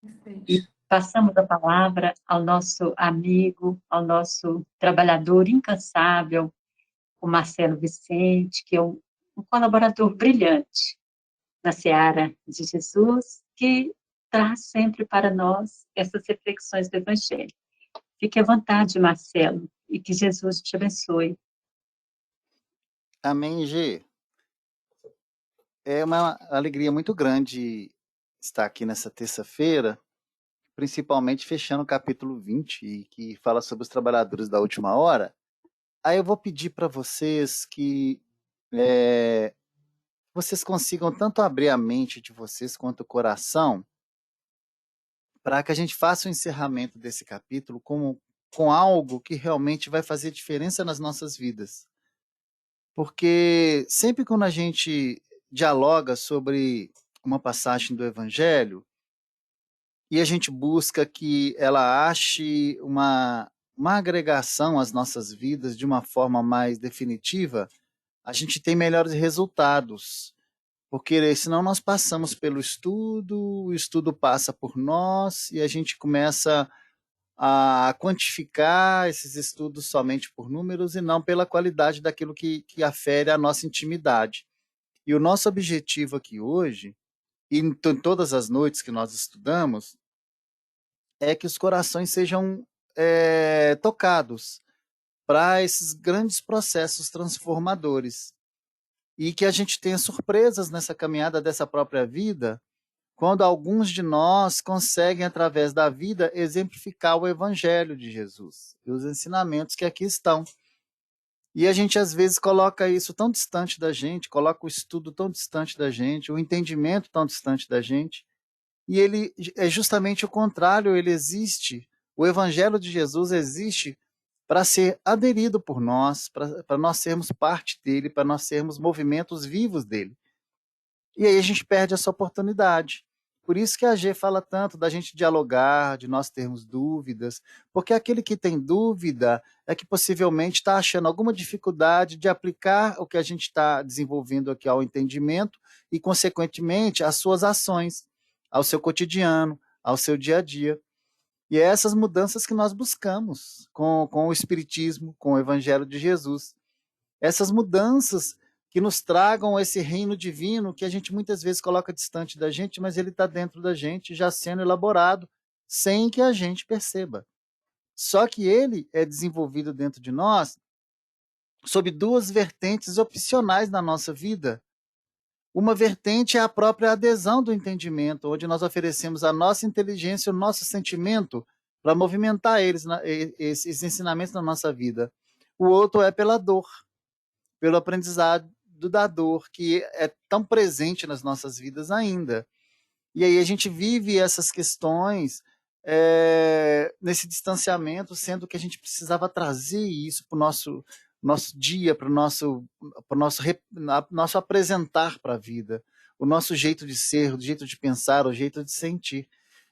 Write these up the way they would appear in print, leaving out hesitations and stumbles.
E Perfeito. passamos a palavra ao nosso amigo, ao nosso trabalhador incansável, o Marcelo Vicente, que é um colaborador brilhante na seara de Jesus, que traz sempre para nós essas reflexões do Evangelho. Fique à vontade, Marcelo, e que Jesus te abençoe. Amém, G. É uma alegria muito grande estar aqui nessa terça-feira, principalmente fechando o capítulo 20, e que fala sobre os trabalhadores da última hora. Aí eu vou pedir para vocês que vocês consigam tanto abrir a mente de vocês quanto o coração, para que a gente faça o encerramento desse capítulo com algo que realmente vai fazer diferença nas nossas vidas. Porque sempre quando a gente dialoga sobre uma passagem do Evangelho e a gente busca que ela ache uma agregação às nossas vidas de uma forma mais definitiva, a gente tem melhores resultados. Porque senão nós passamos pelo estudo, o estudo passa por nós e a gente começa a quantificar esses estudos somente por números e não pela qualidade daquilo que afere a nossa intimidade. E o nosso objetivo aqui hoje, e em todas as noites que nós estudamos, é que os corações sejam tocados para esses grandes processos transformadores e que a gente tenha surpresas nessa caminhada dessa própria vida, quando alguns de nós conseguem, através da vida, exemplificar o Evangelho de Jesus e os ensinamentos que aqui estão. E a gente, às vezes, coloca isso tão distante da gente, coloca o estudo tão distante da gente, o entendimento tão distante da gente, e ele é justamente o contrário, ele existe, o Evangelho de Jesus existe para ser aderido por nós, para nós sermos parte dele, para nós sermos movimentos vivos dele. E aí a gente perde essa oportunidade. Por isso que a G fala tanto da gente dialogar, de nós termos dúvidas, porque aquele que tem dúvida é que possivelmente está achando alguma dificuldade de aplicar o que a gente está desenvolvendo aqui ao entendimento e, consequentemente, às suas ações, ao seu cotidiano, ao seu dia a dia. E é essas mudanças que nós buscamos com o Espiritismo, com o Evangelho de Jesus. Essas mudanças que nos tragam esse reino divino que a gente muitas vezes coloca distante da gente, mas ele está dentro da gente, já sendo elaborado, sem que a gente perceba. Só que ele é desenvolvido dentro de nós sob duas vertentes opcionais na nossa vida. Uma vertente é a própria adesão do entendimento, onde nós oferecemos a nossa inteligência, o nosso sentimento, para movimentar esses ensinamentos na nossa vida. O outro é pela dor, pelo aprendizado da dor, que é tão presente nas nossas vidas ainda. E aí a gente vive essas questões nesse distanciamento, sendo que a gente precisava trazer isso para o nosso dia, para o nosso apresentar para a vida, o nosso jeito de ser, o jeito de pensar, o jeito de sentir.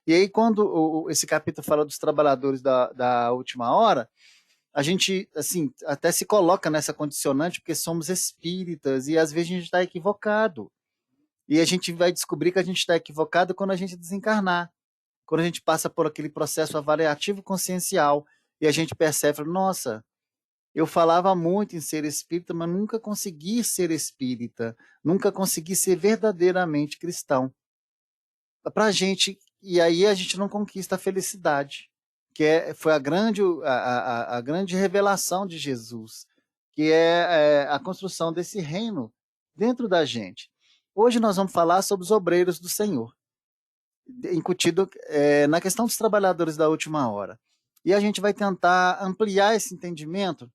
E aí, quando esse capítulo fala dos trabalhadores da última hora, a gente, assim, até se coloca nessa condicionante porque somos espíritas e às vezes a gente está equivocado. E a gente vai descobrir que a gente está equivocado quando a gente desencarnar, quando a gente passa por aquele processo avaliativo consciencial e a gente percebe, nossa, eu falava muito em ser espírita, mas nunca consegui ser espírita, nunca consegui ser verdadeiramente cristão. Para a gente, e aí a gente não conquista a felicidade, foi a grande revelação de Jesus, que é a construção desse reino dentro da gente. Hoje nós vamos falar sobre os obreiros do Senhor, incutido na questão dos trabalhadores da última hora. E a gente vai tentar ampliar esse entendimento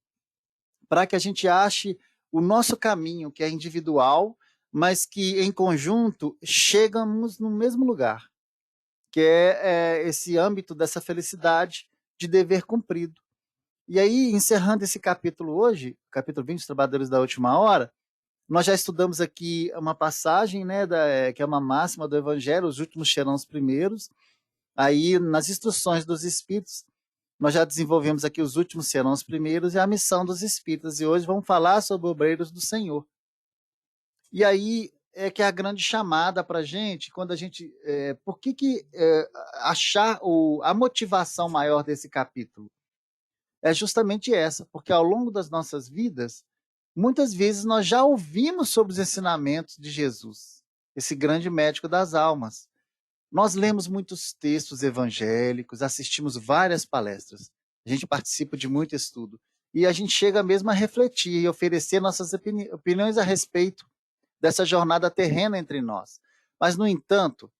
para que a gente ache o nosso caminho, que é individual, mas que em conjunto chegamos no mesmo lugar, que é esse âmbito dessa felicidade de dever cumprido. E aí, encerrando esse capítulo hoje, capítulo 20, os Trabalhadores da Última Hora, nós já estudamos aqui uma passagem, né, que é uma máxima do Evangelho, os últimos serão os primeiros. Aí, nas instruções dos Espíritos, nós já desenvolvemos aqui os últimos serão os primeiros e a missão dos Espíritas. E hoje vamos falar sobre obreiros do Senhor. E aí, é que é a grande chamada para a gente, quando a gente, por que achar a motivação maior desse capítulo? É justamente essa, porque ao longo das nossas vidas, muitas vezes nós já ouvimos sobre os ensinamentos de Jesus, esse grande médico das almas. Nós lemos muitos textos evangélicos, assistimos várias palestras, a gente participa de muito estudo, e a gente chega mesmo a refletir e oferecer nossas opiniões a respeito dessa jornada terrena entre nós. Mas, no entanto,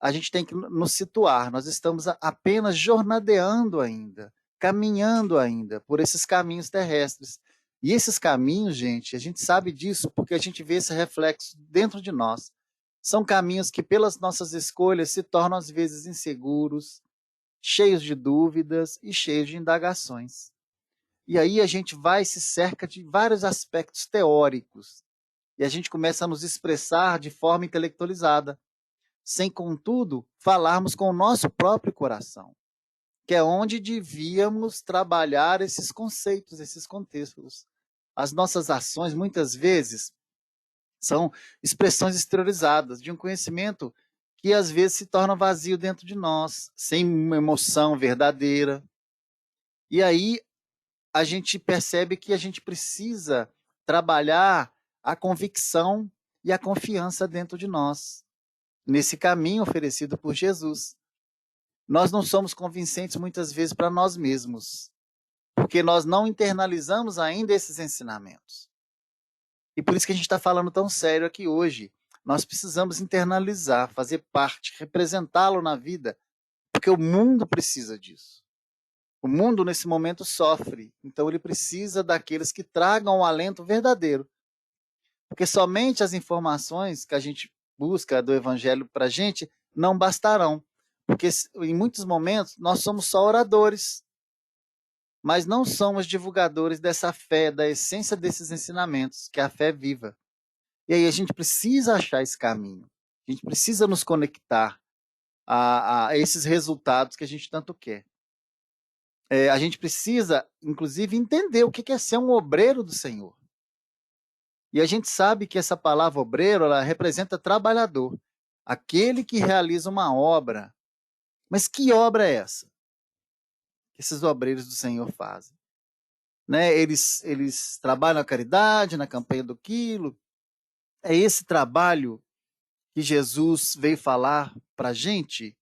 a gente tem que nos situar, nós estamos apenas jornadeando ainda, caminhando ainda por esses caminhos terrestres. E esses caminhos, gente, a gente sabe disso porque a gente vê esse reflexo dentro de nós. São caminhos que, pelas nossas escolhas, se tornam às vezes inseguros, cheios de dúvidas e cheios de indagações. E aí a gente vai se cerca de vários aspectos teóricos e a gente começa a nos expressar de forma intelectualizada, sem, contudo, falarmos com o nosso próprio coração, que é onde devíamos trabalhar esses conceitos, esses contextos. As nossas ações, muitas vezes, são expressões exteriorizadas de um conhecimento que, às vezes, se torna vazio dentro de nós, sem uma emoção verdadeira. E aí a gente percebe que a gente precisa trabalhar a convicção e a confiança dentro de nós, nesse caminho oferecido por Jesus. Nós não somos convincentes muitas vezes para nós mesmos, porque nós não internalizamos ainda esses ensinamentos. E por isso que a gente está falando tão sério aqui hoje. Nós precisamos internalizar, fazer parte, representá-lo na vida, porque o mundo precisa disso. O mundo, nesse momento, sofre, então ele precisa daqueles que tragam o alento verdadeiro. Porque somente as informações que a gente busca do Evangelho para a gente não bastarão. Porque em muitos momentos nós somos só oradores, mas não somos divulgadores dessa fé, da essência desses ensinamentos, que é a fé viva. E aí a gente precisa achar esse caminho. A gente precisa nos conectar a esses resultados que a gente tanto quer. A gente precisa, inclusive, entender o que é ser um obreiro do Senhor. E a gente sabe que essa palavra obreiro, ela representa trabalhador, aquele que realiza uma obra. Mas que obra é essa que esses obreiros do Senhor fazem? Né? Eles trabalham a caridade, na campanha do quilo. É esse trabalho que Jesus veio falar para a gente?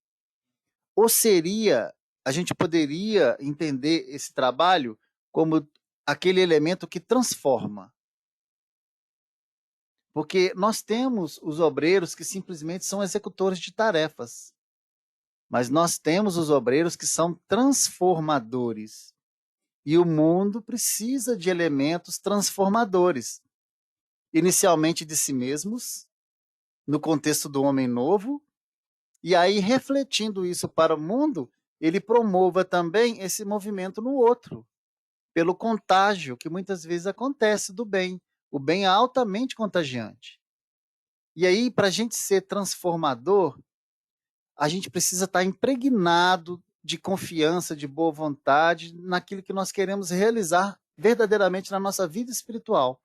Ou seria, a gente poderia entender esse trabalho como aquele elemento que transforma? Porque nós temos os obreiros que simplesmente são executores de tarefas, mas nós temos os obreiros que são transformadores. E o mundo precisa de elementos transformadores, inicialmente de si mesmos, no contexto do homem novo, e aí, refletindo isso para o mundo, ele promova também esse movimento no outro, pelo contágio que muitas vezes acontece do bem. O bem é altamente contagiante. E aí, para a gente ser transformador, a gente precisa estar impregnado de confiança, de boa vontade, naquilo que nós queremos realizar verdadeiramente na nossa vida espiritual,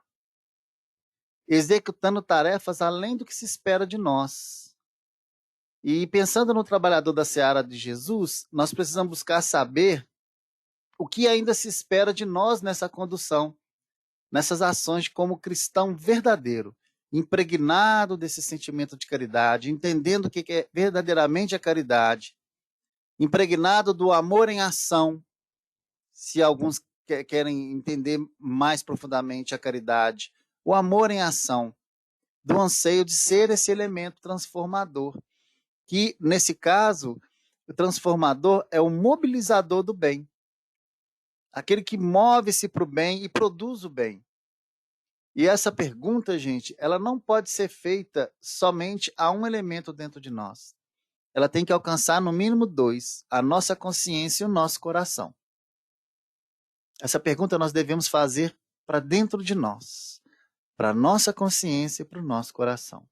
executando tarefas além do que se espera de nós. E pensando no trabalhador da seara de Jesus, nós precisamos buscar saber o que ainda se espera de nós nessa condução, nessas ações como cristão verdadeiro, impregnado desse sentimento de caridade, entendendo o que é verdadeiramente a caridade, impregnado do amor em ação, se alguns querem entender mais profundamente a caridade, o amor em ação, do anseio de ser esse elemento transformador, que, nesse caso, o transformador é o mobilizador do bem, aquele que move-se para o bem e produz o bem. E essa pergunta, gente, ela não pode ser feita somente a um elemento dentro de nós. Ela tem que alcançar no mínimo dois, a nossa consciência e o nosso coração. Essa pergunta nós devemos fazer para dentro de nós, para a nossa consciência e para o nosso coração.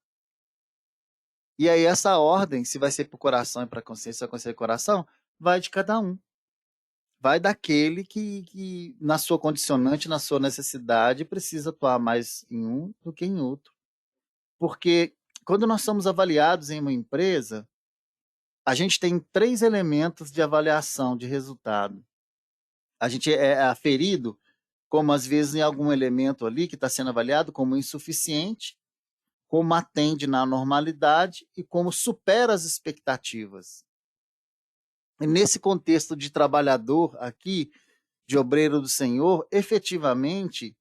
E aí essa ordem, se vai ser para o coração e para a consciência, e coração, vai de cada um. Vai daquele que, na sua condicionante, na sua necessidade, precisa atuar mais em um do que em outro. porque quando nós somos avaliados em uma empresa, a gente tem 3 elementos de avaliação de resultado. A gente é aferido como, às vezes, em algum elemento ali que está sendo avaliado como insuficiente, como atende na normalidade e como supera as expectativas. E nesse contexto de trabalhador aqui, de obreiro do Senhor, efetivamente,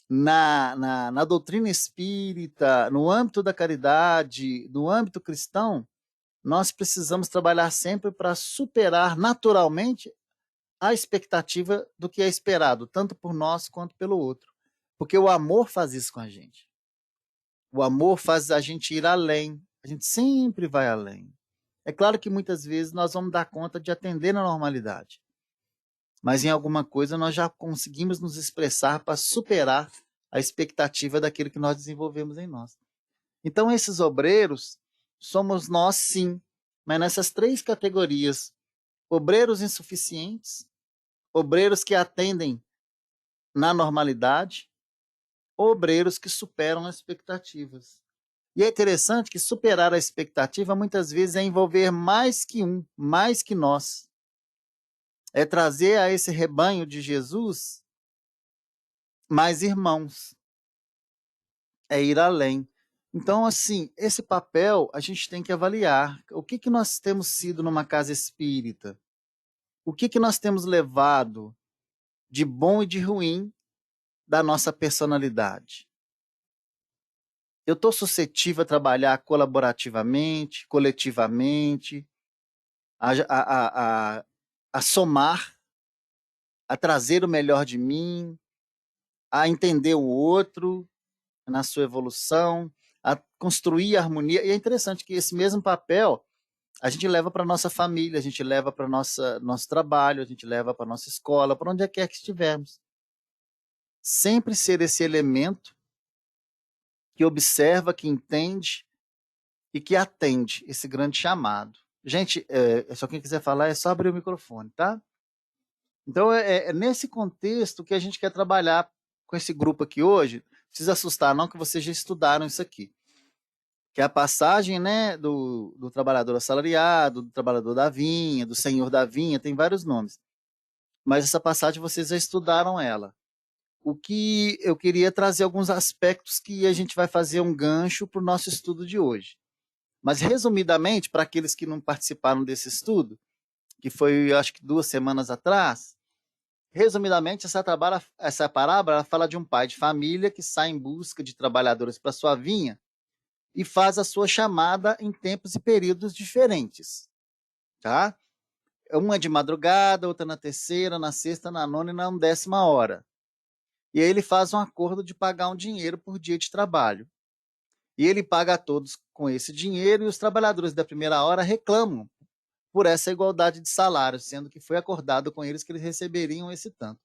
na doutrina espírita, no âmbito da caridade, no âmbito cristão, nós precisamos trabalhar sempre para superar naturalmente a expectativa do que é esperado, tanto por nós quanto pelo outro. Porque o amor faz isso com a gente. O amor faz a gente ir além. A gente sempre vai além. É claro que muitas vezes nós vamos dar conta de atender na normalidade. Mas em alguma coisa nós já conseguimos nos expressar para superar a expectativa daquilo que nós desenvolvemos em nós. Então, esses obreiros somos nós, sim, mas nessas 3 categorias: obreiros insuficientes, obreiros que atendem na normalidade, obreiros que superam as expectativas. E é interessante que superar a expectativa muitas vezes é envolver mais que um, mais que nós. É trazer a esse rebanho de Jesus mais irmãos. É ir além. Então, assim, esse papel a gente tem que avaliar. O que nós temos sido numa casa espírita? O que nós temos levado de bom e de ruim da nossa personalidade? Eu estou suscetível a trabalhar colaborativamente, coletivamente, a somar, a trazer o melhor de mim, a entender o outro na sua evolução, a construir harmonia. E é interessante que esse mesmo papel a gente leva para a nossa família, a gente leva para o nosso trabalho, a gente leva para a nossa escola, para onde quer que estivermos. Sempre ser esse elemento que observa, que entende e que atende esse grande chamado. Gente, só quem quiser falar é só abrir o microfone, tá? Então, é nesse contexto que a gente quer trabalhar com esse grupo aqui hoje. Não precisa assustar, não, que vocês já estudaram isso aqui. Que é a passagem, né, do trabalhador assalariado, do trabalhador da vinha, do senhor da vinha, tem vários nomes. Mas essa passagem vocês já estudaram ela. O que eu queria trazer alguns aspectos que a gente vai fazer um gancho para o nosso estudo de hoje. Mas, resumidamente, para aqueles que não participaram desse estudo, que foi, acho que 2 semanas atrás, resumidamente, essa parábola ela fala de um pai de família que sai em busca de trabalhadores para sua vinha e faz a sua chamada em tempos e períodos diferentes. Tá? Uma de madrugada, outra na terceira, na sexta, na nona e na 10ª hora. E aí ele faz um acordo de pagar um dinheiro por dia de trabalho. E ele paga a todos com esse dinheiro e os trabalhadores da primeira hora reclamam por essa igualdade de salário, sendo que foi acordado com eles que eles receberiam esse tanto.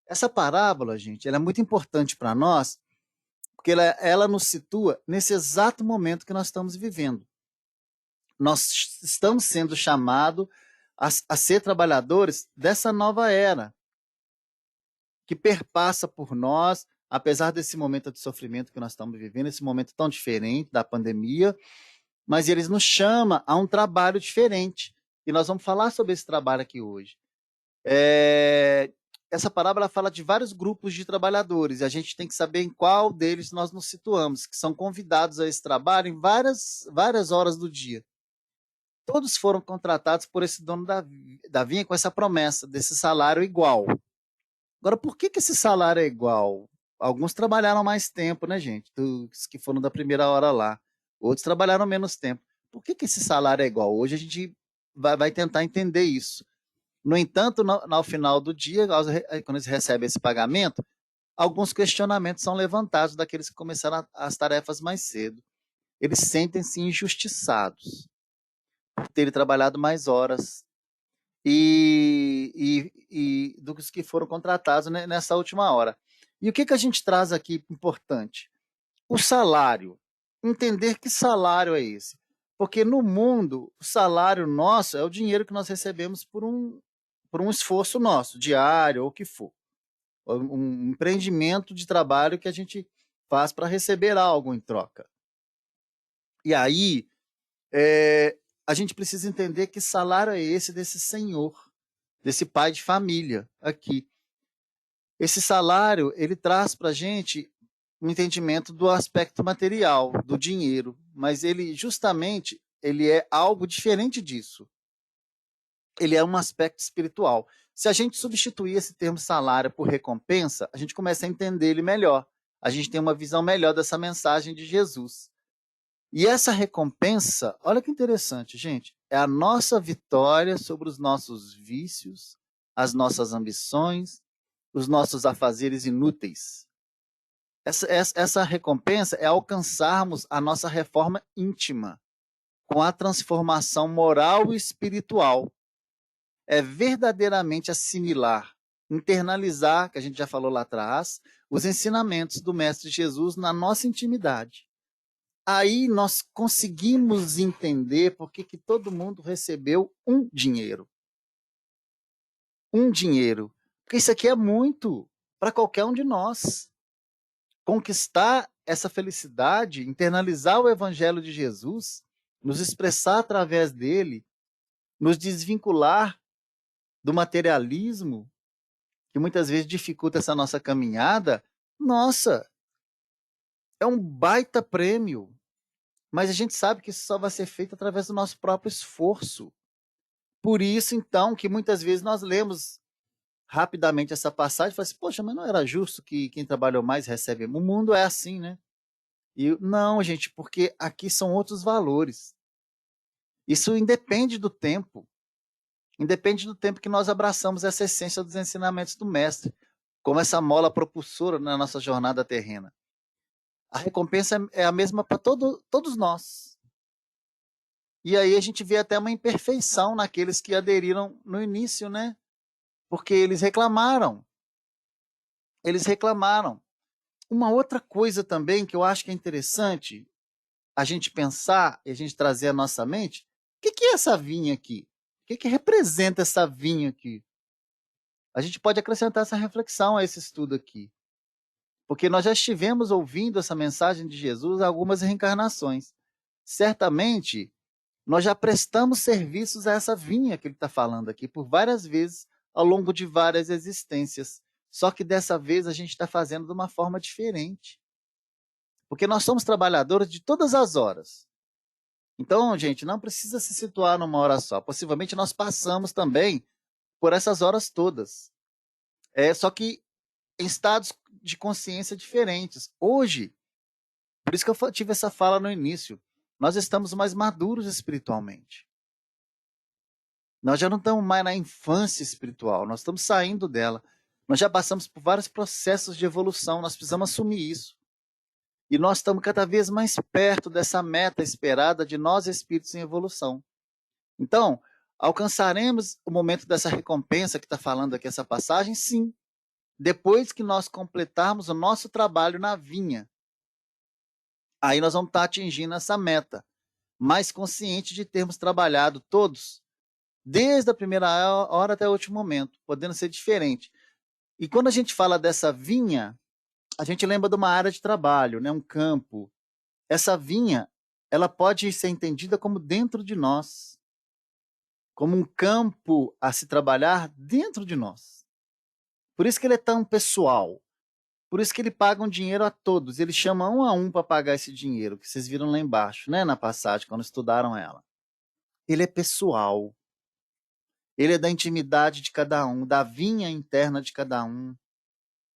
Essa parábola, gente, ela é muito importante para nós, porque ela nos situa nesse exato momento que nós estamos vivendo. Nós estamos sendo chamados a ser trabalhadores dessa nova era, que perpassa por nós, apesar desse momento de sofrimento que nós estamos vivendo, esse momento tão diferente da pandemia, mas eles nos chamam a um trabalho diferente. E nós vamos falar sobre esse trabalho aqui hoje. Essa parábola fala de vários grupos de trabalhadores, e a gente tem que saber em qual deles nós nos situamos, que são convidados a esse trabalho em várias horas do dia. Todos foram contratados por esse dono da vinha com essa promessa desse salário igual. Agora, por que esse salário é igual? Alguns trabalharam mais tempo, né, gente? Os que foram da primeira hora lá. Outros trabalharam menos tempo. Por que esse salário é igual? Hoje a gente vai tentar entender isso. No entanto, ao final do dia, quando eles recebem esse pagamento, alguns questionamentos são levantados daqueles que começaram as tarefas mais cedo. Eles sentem-se injustiçados por terem trabalhado mais horas e dos que foram contratados nessa última hora. E o que a gente traz aqui importante? O salário. Entender que salário é esse. Porque no mundo, o salário nosso é o dinheiro que nós recebemos por um esforço nosso, diário ou o que for. Um empreendimento de trabalho que a gente faz para receber algo em troca. E aí, a gente precisa entender que salário é esse desse senhor, desse pai de família aqui. Esse salário, ele traz para a gente um entendimento do aspecto material, do dinheiro, mas ele justamente ele é algo diferente disso. Ele é um aspecto espiritual. Se a gente substituir esse termo salário por recompensa, a gente começa a entender ele melhor. A gente tem uma visão melhor dessa mensagem de Jesus. E essa recompensa, olha que interessante, gente, é a nossa vitória sobre os nossos vícios, as nossas ambições, os nossos afazeres inúteis. Essa recompensa é alcançarmos a nossa reforma íntima, com a transformação moral e espiritual. É verdadeiramente assimilar, internalizar, que a gente já falou lá atrás, os ensinamentos do Mestre Jesus na nossa intimidade. Aí nós conseguimos entender por que todo mundo recebeu um dinheiro. Um dinheiro. Porque isso aqui é muito para qualquer um de nós. Conquistar essa felicidade, internalizar o Evangelho de Jesus, nos expressar através dele, nos desvincular do materialismo, que muitas vezes dificulta essa nossa caminhada, nossa, é um baita prêmio. Mas a gente sabe que isso só vai ser feito através do nosso próprio esforço. Por isso, então, que muitas vezes nós lemos rapidamente essa passagem e falamos assim, poxa, mas não era justo que quem trabalhou mais recebe? O mundo é assim, né? E não, gente, porque aqui são outros valores. Isso independe do tempo. Independe do tempo que nós abraçamos essa essência dos ensinamentos do mestre, como essa mola propulsora na nossa jornada terrena. A recompensa é a mesma para todos nós. E aí a gente vê até uma imperfeição naqueles que aderiram no início, né? Porque eles reclamaram. Eles reclamaram. Uma outra coisa também que eu acho que é interessante a gente pensar e a gente trazer à nossa mente, o que é essa vinha aqui? O que representa essa vinha aqui? A gente pode acrescentar essa reflexão a esse estudo aqui. Porque nós já estivemos ouvindo essa mensagem de Jesus há algumas reencarnações. Certamente, nós já prestamos serviços a essa vinha que ele está falando aqui por várias vezes ao longo de várias existências. Só que dessa vez a gente está fazendo de uma forma diferente. Porque nós somos trabalhadores de todas as horas. Então, gente, não precisa se situar numa hora só. Possivelmente nós passamos também por essas horas todas. Só que em estados de consciência diferentes. Hoje, por isso que eu tive essa fala no início, nós estamos mais maduros espiritualmente. Nós já não estamos mais na infância espiritual, nós estamos saindo dela. Nós já passamos por vários processos de evolução, nós precisamos assumir isso. E nós estamos cada vez mais perto dessa meta esperada de nós espíritos em evolução. Então, alcançaremos o momento dessa recompensa que está falando aqui essa passagem? Sim. Depois que nós completarmos o nosso trabalho na vinha. Aí nós vamos estar atingindo essa meta, mais consciente de termos trabalhado todos, desde a primeira hora até o último momento, podendo ser diferente. E quando a gente fala dessa vinha, a gente lembra de uma área de trabalho, né? Um campo. Essa vinha, ela pode ser entendida como dentro de nós, como um campo a se trabalhar dentro de nós. Por isso que ele é tão pessoal. Por isso que ele paga um dinheiro a todos. Ele chama um a um para pagar esse dinheiro, que vocês viram lá embaixo, né? Na passagem, quando estudaram ela. Ele é pessoal. Ele é da intimidade de cada um, da vinha interna de cada um.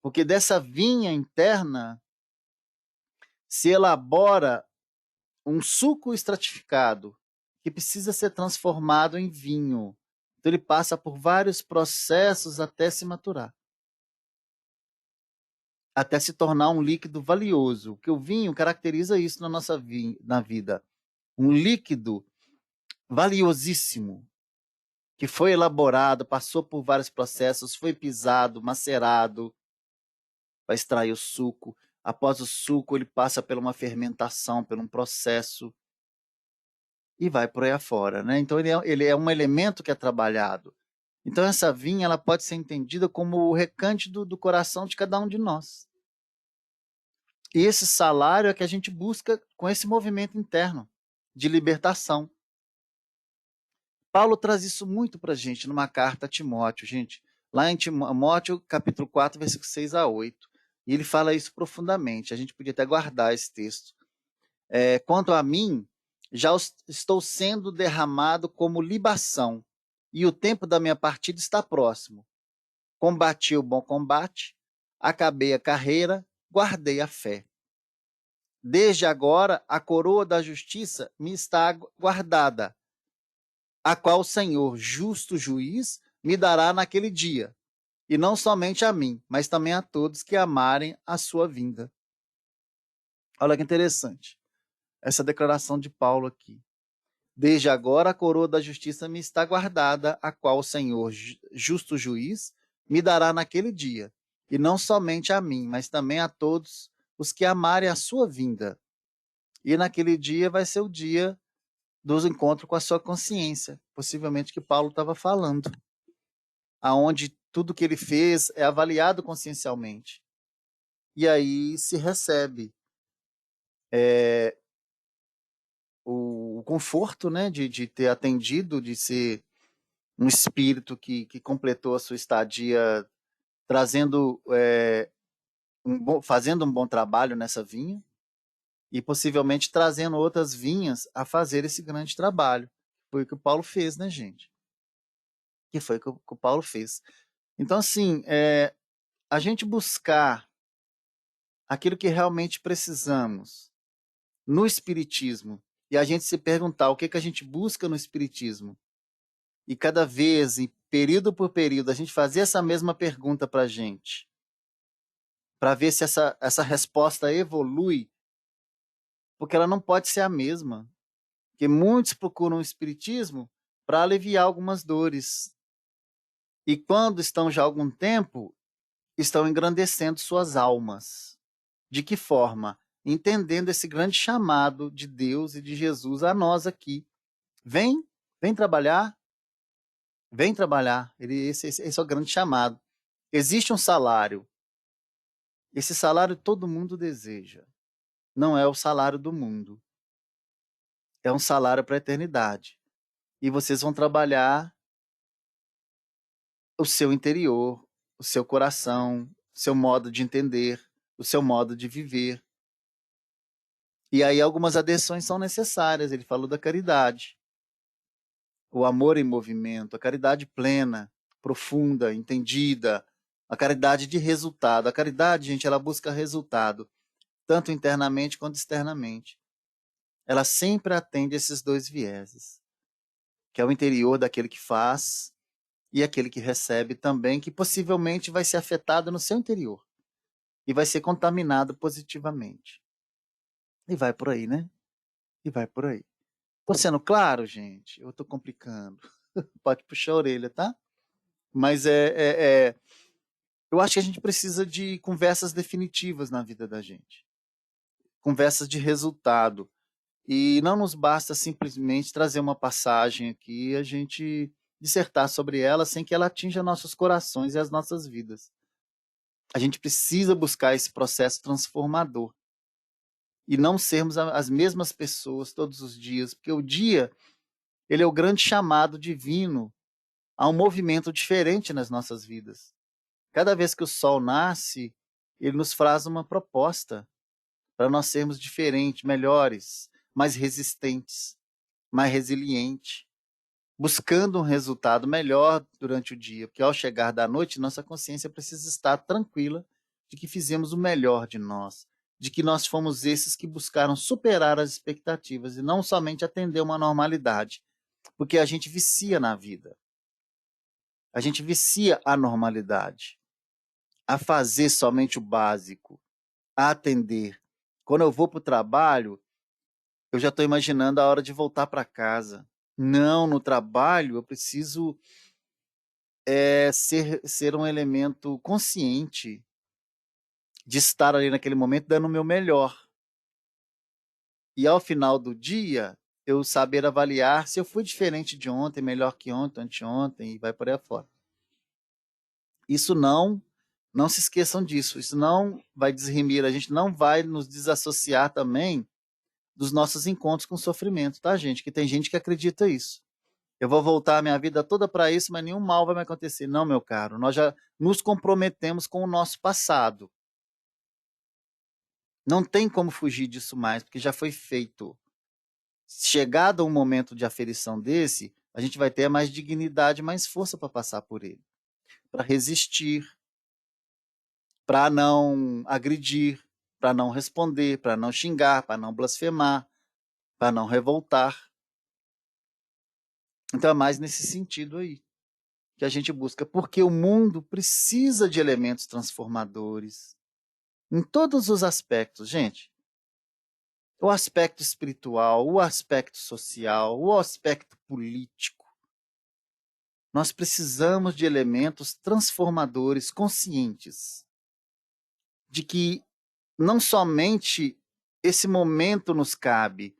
Porque dessa vinha interna se elabora um suco estratificado que precisa ser transformado em vinho. Então ele passa por vários processos até se maturar. Até se tornar um líquido valioso. Que o vinho caracteriza isso na nossa na vida. Um líquido valiosíssimo, que foi elaborado, passou por vários processos, foi pisado, macerado, para extrair o suco. Após o suco, ele passa por uma fermentação, por um processo, e vai por aí afora, né? Então, ele é um elemento que é trabalhado. Então, essa vinha ela pode ser entendida como o recante do coração de cada um de nós. E esse salário é que a gente busca com esse movimento interno. de libertação. Paulo traz isso muito para a gente numa carta a Timóteo, gente. Lá em Timóteo, capítulo 4, versículos 6 a 8. E ele fala isso profundamente. A gente podia até guardar esse texto. Quanto a mim, já estou sendo derramado como libação, e o tempo da minha partida está próximo. Combati o bom combate, acabei a carreira, guardei a fé. Desde agora, a coroa da justiça me está guardada, a qual o Senhor, justo juiz, me dará naquele dia, e não somente a mim, mas também a todos que amarem a sua vinda. Olha que interessante, essa declaração de Paulo aqui. Desde agora a coroa da justiça me está guardada, a qual o Senhor, justo juiz, me dará naquele dia, e não somente a mim, mas também a todos os que amarem a sua vinda. E naquele dia vai ser o dia dos encontros com a sua consciência, possivelmente que Paulo estava falando, aonde tudo que ele fez é avaliado consciencialmente. E aí se recebe o conforto, né, de ter atendido, de ser um espírito que completou a sua estadia trazendo, fazendo um bom trabalho nessa vinha e possivelmente trazendo outras vinhas a fazer esse grande trabalho. Foi o que o Paulo fez, né, gente? Que foi o que o Paulo fez. Então, assim, a gente buscar aquilo que realmente precisamos no Espiritismo e a gente se perguntar o que, que a gente busca no Espiritismo e cada vez, e período por período, a gente fazer essa mesma pergunta para a gente, para ver se essa resposta evolui, porque ela não pode ser a mesma. Porque muitos procuram o Espiritismo para aliviar algumas dores. E quando estão já há algum tempo, estão engrandecendo suas almas. De que forma? Entendendo esse grande chamado de Deus e de Jesus a nós aqui. Vem, vem trabalhar, vem trabalhar. Esse é o grande chamado. Existe um salário. Esse salário todo mundo deseja. Não é o salário do mundo. É um salário para a eternidade. E vocês vão trabalhar o seu interior, o seu coração, o seu modo de entender, o seu modo de viver. E aí algumas adesões são necessárias. Ele falou da caridade. O amor em movimento, a caridade plena, profunda, entendida, a caridade de resultado. A caridade, gente, ela busca resultado, tanto internamente quanto externamente. Ela sempre atende esses dois vieses, que é o interior daquele que faz e aquele que recebe também, que possivelmente vai ser afetado no seu interior e vai ser contaminado positivamente. E vai por aí, né? E vai por aí. Tô sendo claro, gente? Eu tô complicando. Pode puxar a orelha, tá? Mas eu acho que a gente precisa de conversas definitivas na vida da gente. Conversas de resultado. E não nos basta simplesmente trazer uma passagem aqui e a gente dissertar sobre ela sem que ela atinja nossos corações e as nossas vidas. A gente precisa buscar esse processo transformador e não sermos as mesmas pessoas todos os dias, porque o dia, ele é o grande chamado divino a um movimento diferente nas nossas vidas. Cada vez que o sol nasce, ele nos traz uma proposta para nós sermos diferentes, melhores, mais resistentes, mais resilientes, buscando um resultado melhor durante o dia, porque ao chegar da noite, nossa consciência precisa estar tranquila de que fizemos o melhor de nós, de que nós fomos esses que buscaram superar as expectativas e não somente atender uma normalidade, porque a gente vicia na vida. A gente vicia a normalidade, a fazer somente o básico, a atender. Quando eu vou para o trabalho, eu já estou imaginando a hora de voltar para casa. Não, no trabalho eu preciso ser um elemento consciente de estar ali naquele momento dando o meu melhor. E ao final do dia, eu saber avaliar se eu fui diferente de ontem, melhor que ontem, anteontem, e vai por aí afora. Isso não se esqueçam disso. Isso não vai desrimir, a gente não vai nos desassociar também dos nossos encontros com o sofrimento, tá, gente? Que tem gente que acredita isso. Eu vou voltar a minha vida toda para isso, mas nenhum mal vai me acontecer. Não, meu caro, nós já nos comprometemos com o nosso passado. Não tem como fugir disso mais, porque já foi feito. Chegado um momento de aferição desse, a gente vai ter mais dignidade, mais força para passar por ele, para resistir, para não agredir, para não responder, para não xingar, para não blasfemar, para não revoltar. Então é mais nesse sentido aí que a gente busca, porque o mundo precisa de elementos transformadores em todos os aspectos, gente. O aspecto espiritual, o aspecto social, o aspecto político. Nós precisamos de elementos transformadores conscientes de que não somente esse momento nos cabe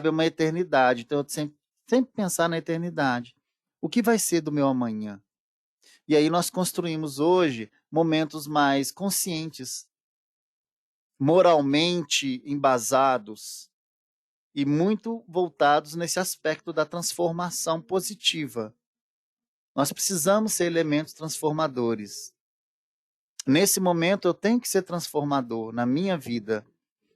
uma eternidade. Então, eu sempre pensar na eternidade. O que vai ser do meu amanhã? E aí nós construímos hoje momentos mais conscientes, moralmente embasados e muito voltados nesse aspecto da transformação positiva. Nós precisamos ser elementos transformadores. Nesse momento eu tenho que ser transformador na minha vida.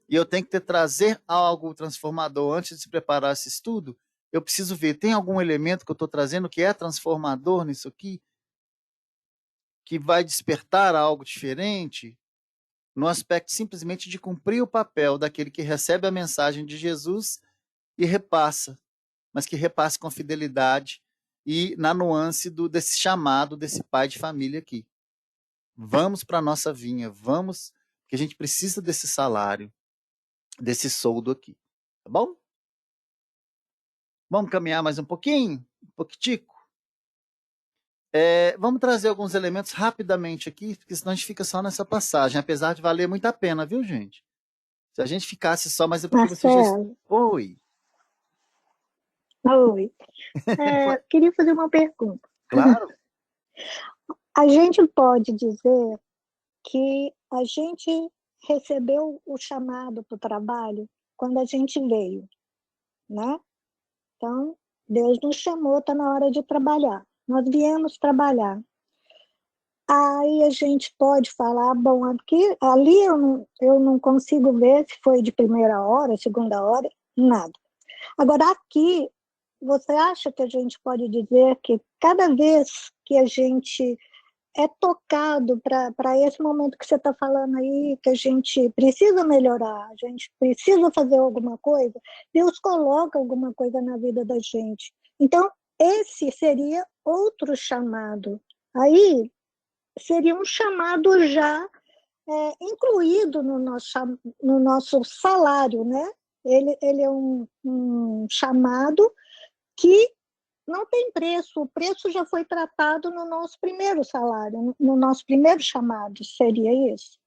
E eu tenho que trazer algo transformador antes de preparar esse estudo. Eu preciso ver, tem algum elemento que eu estou trazendo que é transformador nisso aqui? Que vai despertar algo diferente? No aspecto simplesmente de cumprir o papel daquele que recebe a mensagem de Jesus e repassa, mas que repasse com fidelidade e na nuance desse chamado desse pai de família aqui. Vamos para a nossa vinha, vamos, porque a gente precisa desse salário, desse soldo aqui, tá bom? Vamos caminhar mais um pouquinho? Um pouquitico? Vamos trazer alguns elementos rapidamente aqui, porque senão a gente fica só nessa passagem, apesar de valer muito a pena, viu, gente? Se a gente ficasse só, mas é porque você já... Marcelo, Oi! oi. Queria fazer uma pergunta. Claro. A gente pode dizer que a gente recebeu o chamado para o trabalho quando a gente veio, né? Então, Deus nos chamou, está na hora de trabalhar. Nós viemos trabalhar. Aí a gente pode falar, bom, aqui, ali eu não consigo ver se foi de primeira hora, segunda hora, nada. Agora, aqui, você acha que a gente pode dizer que cada vez que a gente é tocado para esse momento que você está falando aí, que a gente precisa melhorar, a gente precisa fazer alguma coisa, Deus coloca alguma coisa na vida da gente. Então, esse seria outro chamado. Aí, seria um chamado já incluído no nosso salário, né? Ele é um chamado que não tem preço, o preço já foi tratado no nosso primeiro salário, no nosso primeiro chamado, seria isso?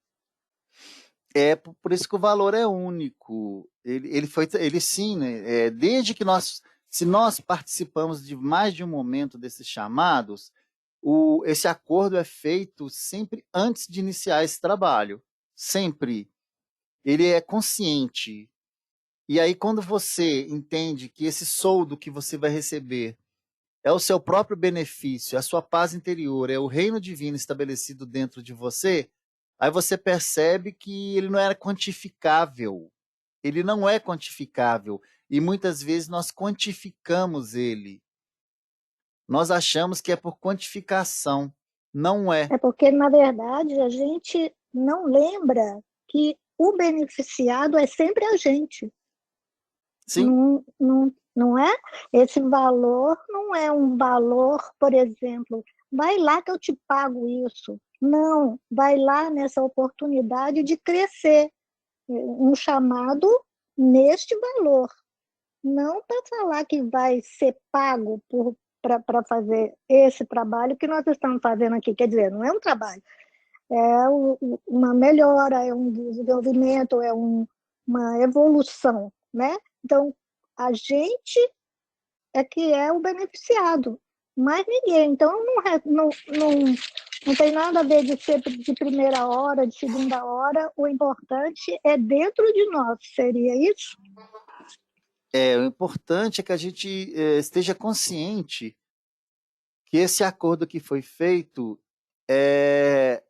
Por isso que o valor é único. Ele sim, né? Desde que se nós participamos de mais de um momento desses chamados, esse acordo é feito sempre antes de iniciar esse trabalho. Sempre. Ele é consciente. E aí, quando você entende que esse soldo que você vai receber é o seu próprio benefício, a sua paz interior, é o reino divino estabelecido dentro de você, aí você percebe que ele não era quantificável. Ele não é quantificável. E muitas vezes nós quantificamos ele. Nós achamos que é por quantificação. Não é. É porque, na verdade, a gente não lembra que o beneficiado é sempre a gente. Sim. Não é? Esse valor não é um valor, por exemplo, vai lá que eu te pago isso. Não, vai lá nessa oportunidade de crescer. Um chamado neste valor. Não para falar que vai ser pago para fazer esse trabalho que nós estamos fazendo aqui. Quer dizer, não é um trabalho, é uma melhora, é um desenvolvimento, é uma evolução, né? Então, a gente é que é o beneficiado, mais ninguém. Então, não Não tem nada a ver de ser de primeira hora, de segunda hora. O importante é dentro de nós, seria isso? O importante é que a gente esteja consciente que esse acordo que foi feito é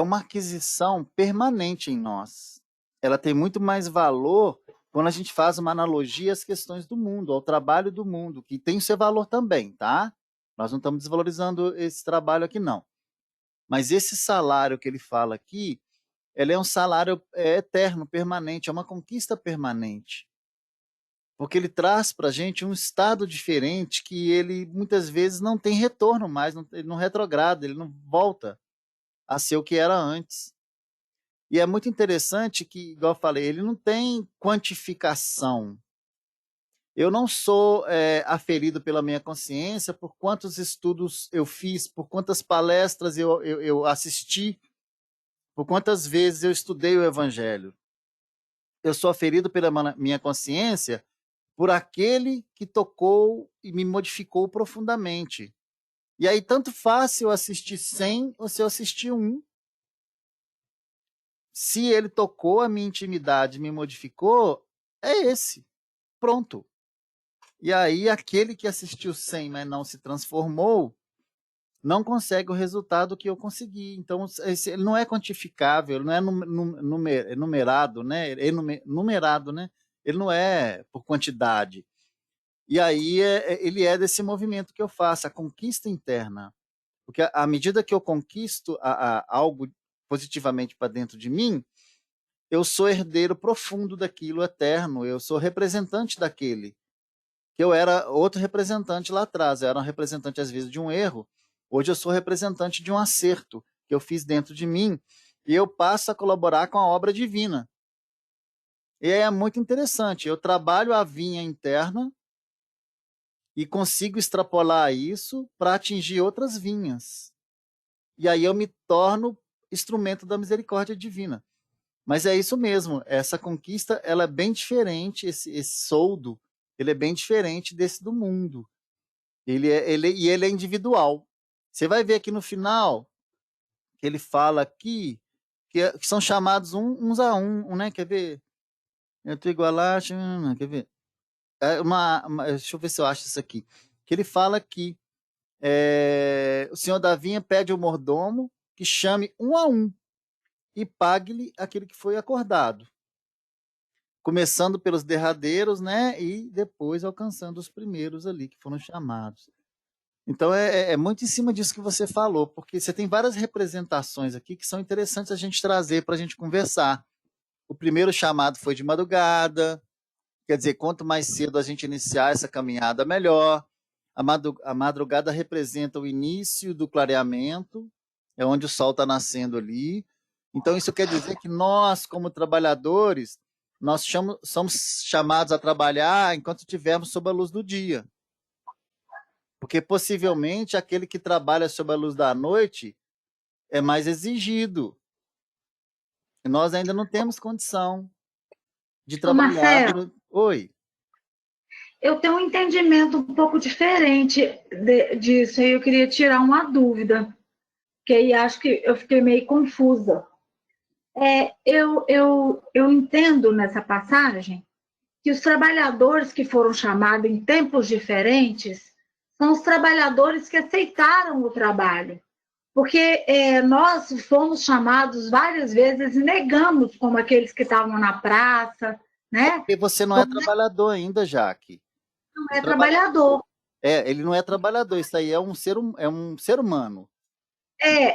uma aquisição permanente em nós. Ela tem muito mais valor quando a gente faz uma analogia às questões do mundo, ao trabalho do mundo, que tem o seu valor também, tá? Nós não estamos desvalorizando esse trabalho aqui, não. Mas esse salário que ele fala aqui, ele é um salário eterno, permanente, é uma conquista permanente. Porque ele traz para a gente um estado diferente que ele muitas vezes não tem retorno mais, ele não retrograda, ele não volta a ser o que era antes. E é muito interessante que, igual eu falei, ele não tem quantificação. Eu não sou aferido pela minha consciência por quantos estudos eu fiz, por quantas palestras eu assisti, por quantas vezes eu estudei o Evangelho. Eu sou aferido pela minha consciência por aquele que tocou e me modificou profundamente. E aí, tanto faz se eu assistir 100 ou se eu assistir 1. Se ele tocou a minha intimidade, me modificou, é esse. Pronto. E aí, aquele que assistiu 100, mas não se transformou, não consegue o resultado que eu consegui. Então, ele não é quantificável, ele não é numerado, né? Numerado, né? Ele não é por quantidade. E aí, ele é desse movimento que eu faço, a conquista interna. Porque à medida que eu conquisto algo positivamente para dentro de mim, eu sou herdeiro profundo daquilo eterno, eu sou representante daquele. Que eu era outro representante lá atrás, eu era um representante às vezes de um erro, hoje eu sou representante de um acerto que eu fiz dentro de mim e eu passo a colaborar com a obra divina. E é muito interessante, eu trabalho a vinha interna e consigo extrapolar isso para atingir outras vinhas. E aí eu me torno instrumento da misericórdia divina. Mas é isso mesmo, essa conquista ela é bem diferente, esse soldo, ele é bem diferente desse do mundo. Ele é individual. Você vai ver aqui no final, que ele fala aqui, que são chamados uns a um, né? Quer ver? Eu tô igual lá, quer ver? Deixa eu ver se eu acho isso aqui. Que ele fala que o senhor da vinha pede ao mordomo que chame um a um e pague-lhe aquilo que foi acordado. Começando pelos derradeiros, né? E depois alcançando os primeiros ali que foram chamados. Então é muito em cima disso que você falou, porque você tem várias representações aqui que são interessantes a gente trazer para a gente conversar. O primeiro chamado foi de madrugada, quer dizer, quanto mais cedo a gente iniciar essa caminhada, melhor. A madrugada representa o início do clareamento, é onde o sol está nascendo ali. Então isso quer dizer que nós, como trabalhadores, nós somos chamados a trabalhar enquanto estivermos sob a luz do dia. Porque possivelmente aquele que trabalha sob a luz da noite é mais exigido. E nós ainda não temos condição de trabalhar. Marcelo, Oi. eu tenho um entendimento um pouco diferente disso, e eu queria tirar uma dúvida, que aí acho que eu fiquei meio confusa. Eu entendo nessa passagem que os trabalhadores que foram chamados em tempos diferentes são os trabalhadores que aceitaram o trabalho. Porque nós fomos chamados várias vezes e negamos, como aqueles que estavam na praça, né? Porque você não é trabalhador ainda, Jaque. Não é trabalhador. Ele não é trabalhador, isso aí é um ser humano.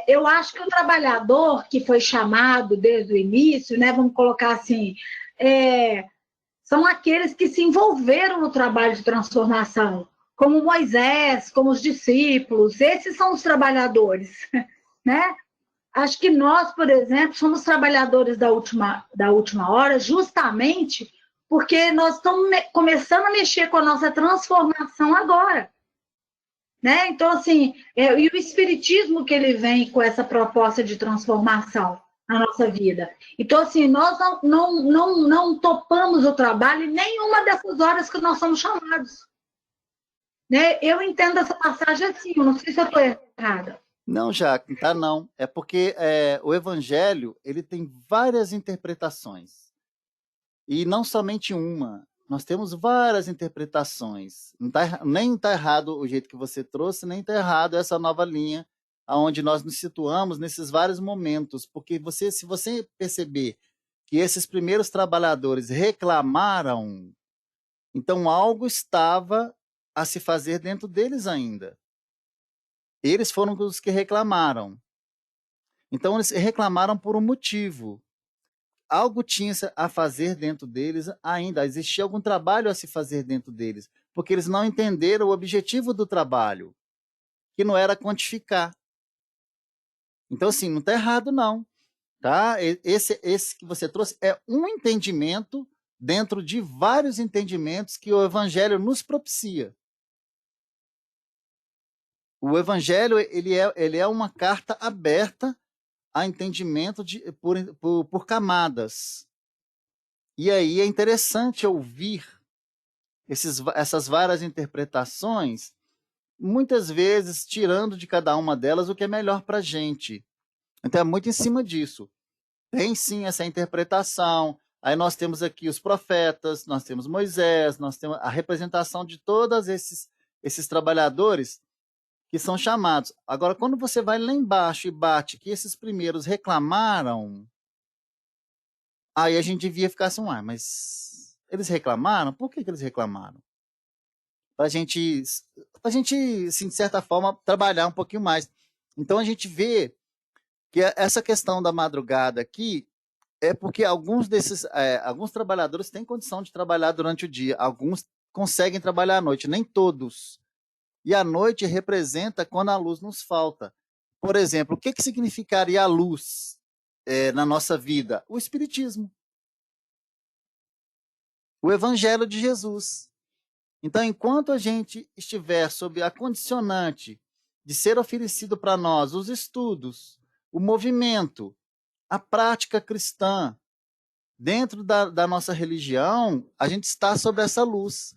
Eu acho que o trabalhador que foi chamado desde o início, né? Vamos colocar assim, são aqueles que se envolveram no trabalho de transformação, como Moisés, como os discípulos, esses são os trabalhadores, né? Acho que nós, por exemplo, somos trabalhadores da última hora, justamente porque nós estamos começando a mexer com a nossa transformação agora, né? Então, assim, e o Espiritismo que ele vem com essa proposta de transformação na nossa vida. Então, assim, nós não topamos o trabalho em nenhuma dessas horas que nós somos chamados. Né? Eu entendo essa passagem assim, eu não sei se eu estou errada. Não, Jaque, tá não. É porque o Evangelho ele tem várias interpretações. E não somente uma. Nós temos várias interpretações. Não tá, nem está errado o jeito que você trouxe, nem está errado essa nova linha, onde nós nos situamos nesses vários momentos. Porque se você perceber que esses primeiros trabalhadores reclamaram, então algo estava a se fazer dentro deles ainda. Eles foram os que reclamaram. Então, eles reclamaram por um motivo. Algo tinha a fazer dentro deles ainda. Existia algum trabalho a se fazer dentro deles. Porque eles não entenderam o objetivo do trabalho, que não era quantificar. Então, assim, não está errado, não. Tá? Esse que você trouxe é um entendimento dentro de vários entendimentos que o Evangelho nos propicia. O Evangelho ele é uma carta aberta a entendimento por camadas. E aí é interessante ouvir essas várias interpretações, muitas vezes tirando de cada uma delas o que é melhor para a gente. Então é muito em cima disso. Tem sim essa interpretação. Aí nós temos aqui os profetas, nós temos Moisés, nós temos a representação de todos esses trabalhadores que são chamados. Agora, quando você vai lá embaixo e bate que esses primeiros reclamaram, aí a gente devia ficar assim, mas eles reclamaram? Por que eles reclamaram? Para a gente, assim, de certa forma, trabalhar um pouquinho mais. Então, a gente vê que essa questão da madrugada aqui é porque alguns trabalhadores têm condição de trabalhar durante o dia, alguns conseguem trabalhar à noite, nem todos. E a noite representa quando a luz nos falta. Por exemplo, o que significaria a luz na nossa vida? O Espiritismo. O Evangelho de Jesus. Então, enquanto a gente estiver sob a condicionante de ser oferecido para nós os estudos, o movimento, a prática cristã, dentro da nossa religião, a gente está sob essa luz.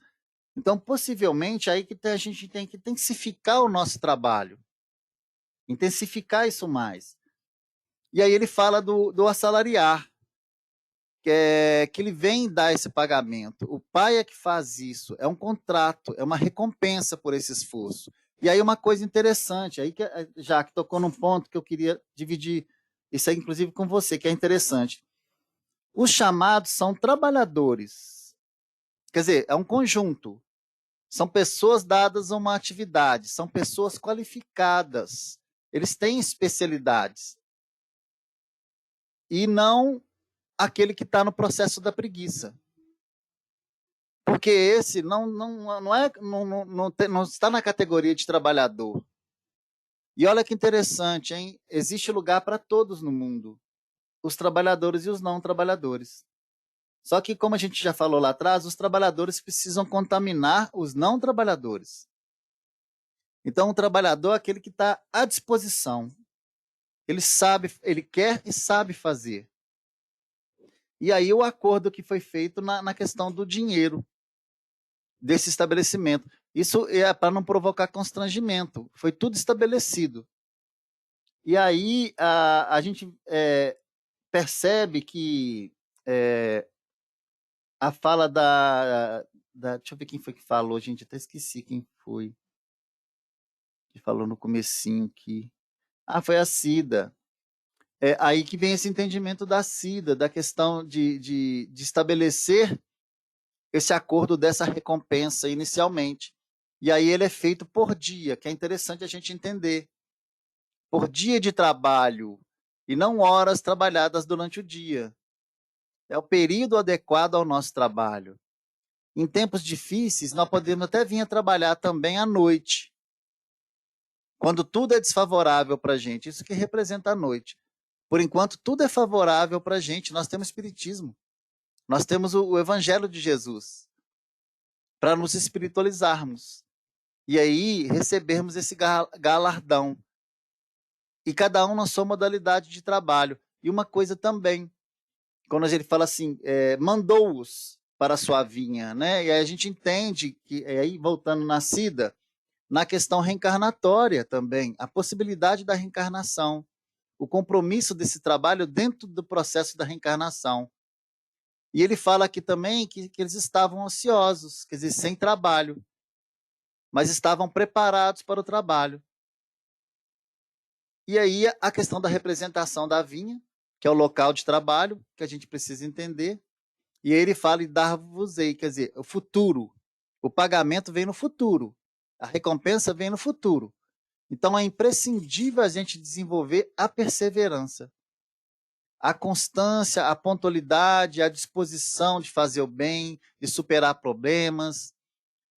Então, possivelmente, aí que a gente tem que intensificar o nosso trabalho. Intensificar isso mais. E aí ele fala do assalariar, que ele vem dar esse pagamento. O pai é que faz isso. É um contrato, é uma recompensa por esse esforço. E aí uma coisa interessante, aí já que tocou num ponto que eu queria dividir isso aí, inclusive, com você, que é interessante. Os chamados são trabalhadores. Quer dizer, é um conjunto. São pessoas dadas a uma atividade, são pessoas qualificadas. Eles têm especialidades. E não aquele que está no processo da preguiça. Porque esse não está na categoria de trabalhador. E olha que interessante, hein? Existe lugar para todos no mundo. Os trabalhadores e os não trabalhadores. Só que, como a gente já falou lá atrás, os trabalhadores precisam contaminar os não trabalhadores. Então, o trabalhador é aquele que está à disposição. Ele sabe, ele quer e sabe fazer. E aí o acordo que foi feito na questão do dinheiro desse estabelecimento. Isso é para não provocar constrangimento. Foi tudo estabelecido. E aí a gente percebe que a fala deixa eu ver quem foi que falou, gente, até esqueci quem foi que falou no comecinho aqui. Foi a Cida. Aí que vem esse entendimento da Cida, da questão de estabelecer esse acordo dessa recompensa inicialmente. E aí ele é feito por dia, que é interessante a gente entender. Por dia de trabalho, e não horas trabalhadas durante o dia. É o período adequado ao nosso trabalho. Em tempos difíceis, nós podemos até vir a trabalhar também à noite. Quando tudo é desfavorável para a gente, isso que representa a noite. Por enquanto, tudo é favorável para a gente. Nós temos Espiritismo. Nós temos o Evangelho de Jesus para nos espiritualizarmos. E aí recebermos esse galardão. E cada um na sua modalidade de trabalho. E uma coisa também, quando ele fala assim, mandou-os para a sua vinha, né? E aí a gente entende que, aí voltando na Cida, na questão reencarnatória também, a possibilidade da reencarnação, o compromisso desse trabalho dentro do processo da reencarnação. E ele fala aqui também que eles estavam ociosos, quer dizer, sem trabalho, mas estavam preparados para o trabalho. E aí a questão da representação da vinha, que é o local de trabalho, que a gente precisa entender. E aí ele fala, e dar-vos-ei, quer dizer, o futuro. O pagamento vem no futuro. A recompensa vem no futuro. Então é imprescindível a gente desenvolver a perseverança, a constância, a pontualidade, a disposição de fazer o bem, de superar problemas,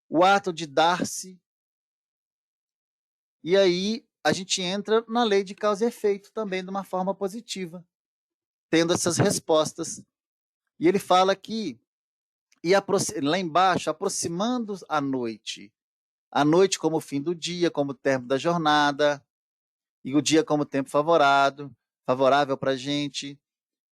o ato de dar-se. E aí a gente entra na lei de causa e efeito também de uma forma positiva, tendo essas respostas. E ele fala que, lá embaixo, aproximando a noite como o fim do dia, como o término da jornada, e o dia como tempo favorável para a gente.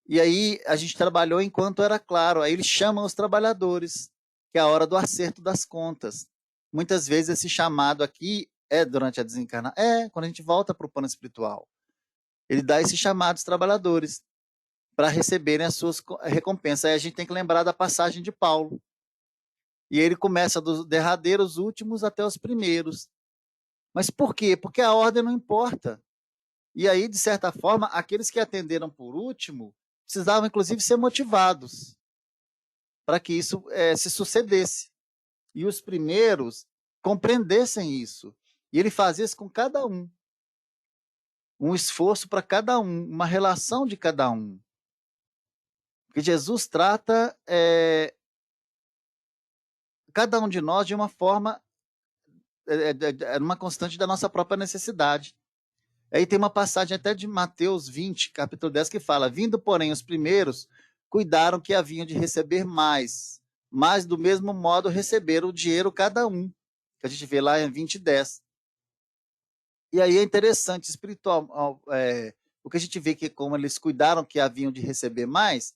E aí a gente trabalhou enquanto era claro. Aí eles chamam os trabalhadores, que é a hora do acerto das contas. Muitas vezes esse chamado aqui é durante a desencarnação, quando a gente volta para o plano espiritual. Ele dá esse chamado aos trabalhadores para receberem as suas recompensas. Aí a gente tem que lembrar da passagem de Paulo. E ele começa dos derradeiros últimos até os primeiros. Mas por quê? Porque a ordem não importa. E aí, de certa forma, aqueles que atenderam por último precisavam, inclusive, ser motivados para que isso se sucedesse. E os primeiros compreendessem isso. E ele fazia isso com cada um. Um esforço para cada um, uma relação de cada um. Porque Jesus trata cada um de nós de uma forma, numa constante da nossa própria necessidade. Aí tem uma passagem até de Mateus 20, capítulo 10, que fala: vindo, porém, os primeiros, cuidaram que haviam de receber mais, mas do mesmo modo receberam o dinheiro cada um, que a gente vê lá em 20:10. E aí é interessante, espiritual, o que a gente vê que como eles cuidaram que haviam de receber mais,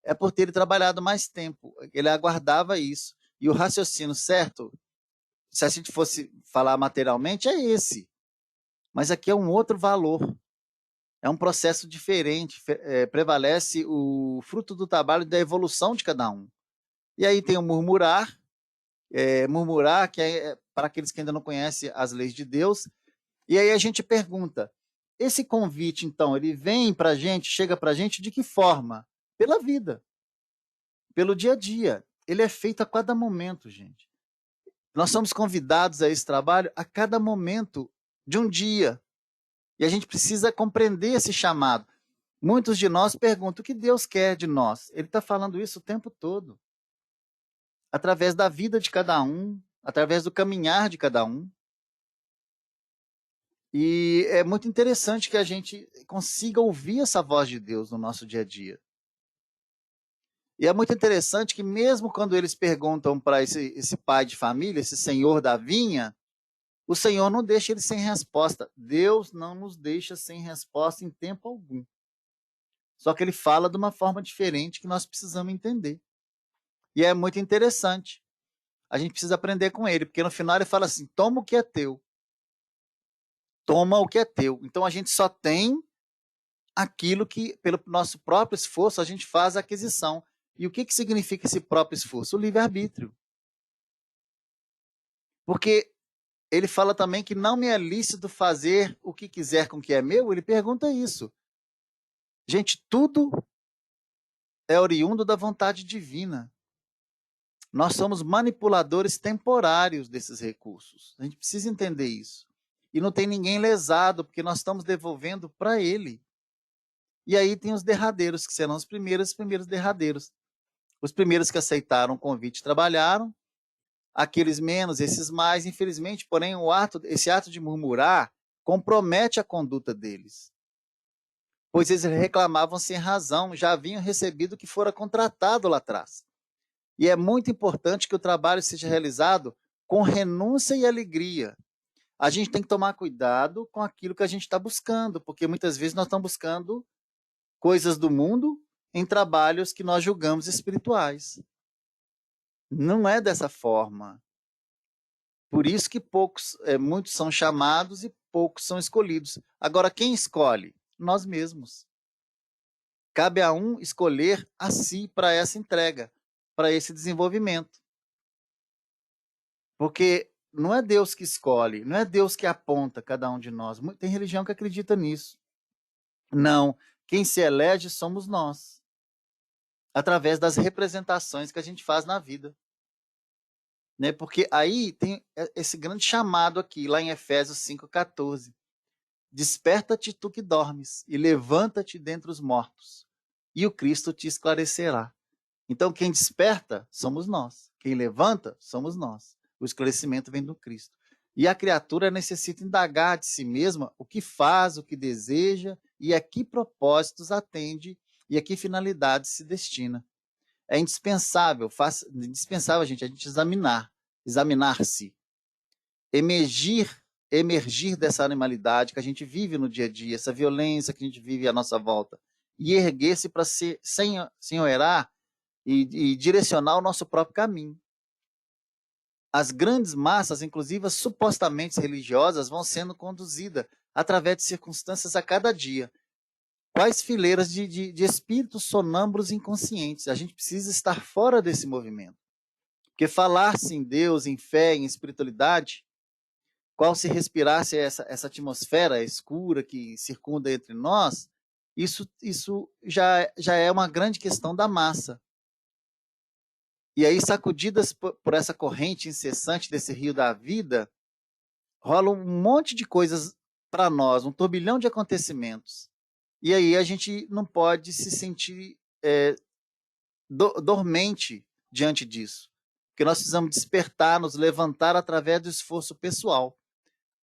é por terem trabalhado mais tempo. Ele aguardava isso. E o raciocínio certo, se a gente fosse falar materialmente, é esse. Mas aqui é um outro valor. É um processo diferente. Prevalece o fruto do trabalho da evolução de cada um. E aí tem o murmurar. Murmurar, que é para aqueles que ainda não conhecem as leis de Deus. E aí a gente pergunta, esse convite, então, ele vem para a gente, chega para a gente de que forma? Pela vida. Pelo dia a dia. Ele é feito a cada momento, gente. Nós somos convidados a esse trabalho a cada momento de um dia. E a gente precisa compreender esse chamado. Muitos de nós perguntam o que Deus quer de nós. Ele está falando isso o tempo todo. Através da vida de cada um, através do caminhar de cada um. E é muito interessante que a gente consiga ouvir essa voz de Deus no nosso dia a dia. E é muito interessante que mesmo quando eles perguntam para esse pai de família, esse senhor da vinha, o Senhor não deixa eles sem resposta. Deus não nos deixa sem resposta em tempo algum. Só que ele fala de uma forma diferente que nós precisamos entender. E é muito interessante. A gente precisa aprender com ele, porque no final ele fala assim, toma o que é teu. Toma o que é teu. Então a gente só tem aquilo que, pelo nosso próprio esforço, a gente faz a aquisição. E o que significa esse próprio esforço? O livre-arbítrio. Porque ele fala também que não me é lícito fazer o que quiser com o que é meu. Ele pergunta isso. Gente, tudo é oriundo da vontade divina. Nós somos manipuladores temporários desses recursos. A gente precisa entender isso. E não tem ninguém lesado, porque nós estamos devolvendo para ele. E aí tem os derradeiros, que serão os primeiros derradeiros. Os primeiros que aceitaram o convite trabalharam, aqueles menos, esses mais, infelizmente, porém, esse ato de murmurar compromete a conduta deles. Pois eles reclamavam sem razão, já haviam recebido o que fora contratado lá atrás. E é muito importante que o trabalho seja realizado com renúncia e alegria. A gente tem que tomar cuidado com aquilo que a gente está buscando, porque muitas vezes nós estamos buscando coisas do mundo em trabalhos que nós julgamos espirituais. Não é dessa forma. Por isso que muitos são chamados e poucos são escolhidos. Agora, quem escolhe? Nós mesmos. Cabe a um escolher a si para essa entrega, para esse desenvolvimento. Porque não é Deus que escolhe, não é Deus que aponta cada um de nós. Tem religião que acredita nisso. Não, quem se elege somos nós, através das representações que a gente faz na vida. Né? Porque aí tem esse grande chamado aqui, lá em Efésios 5,14. Desperta-te tu que dormes, e levanta-te dentre os mortos, e o Cristo te esclarecerá. Então, quem desperta, somos nós. Quem levanta, somos nós. O esclarecimento vem do Cristo. E a criatura necessita indagar de si mesma o que faz, o que deseja, e a que propósitos atende, e a que finalidades se destina. É indispensável, a gente examinar-se, emergir dessa animalidade que a gente vive no dia a dia, essa violência que a gente vive à nossa volta, e erguer-se para senhorar e direcionar o nosso próprio caminho. As grandes massas, inclusive as supostamente religiosas, vão sendo conduzidas através de circunstâncias a cada dia. Quais fileiras de espíritos sonâmbulos inconscientes? A gente precisa estar fora desse movimento. Porque falar-se em Deus, em fé, em espiritualidade, qual se respirasse essa atmosfera escura que circunda entre nós, isso já é uma grande questão da massa. E aí, sacudidas por essa corrente incessante desse rio da vida, rola um monte de coisas para nós, um turbilhão de acontecimentos. E aí a gente não pode se sentir dormente diante disso. Porque nós precisamos despertar, nos levantar através do esforço pessoal,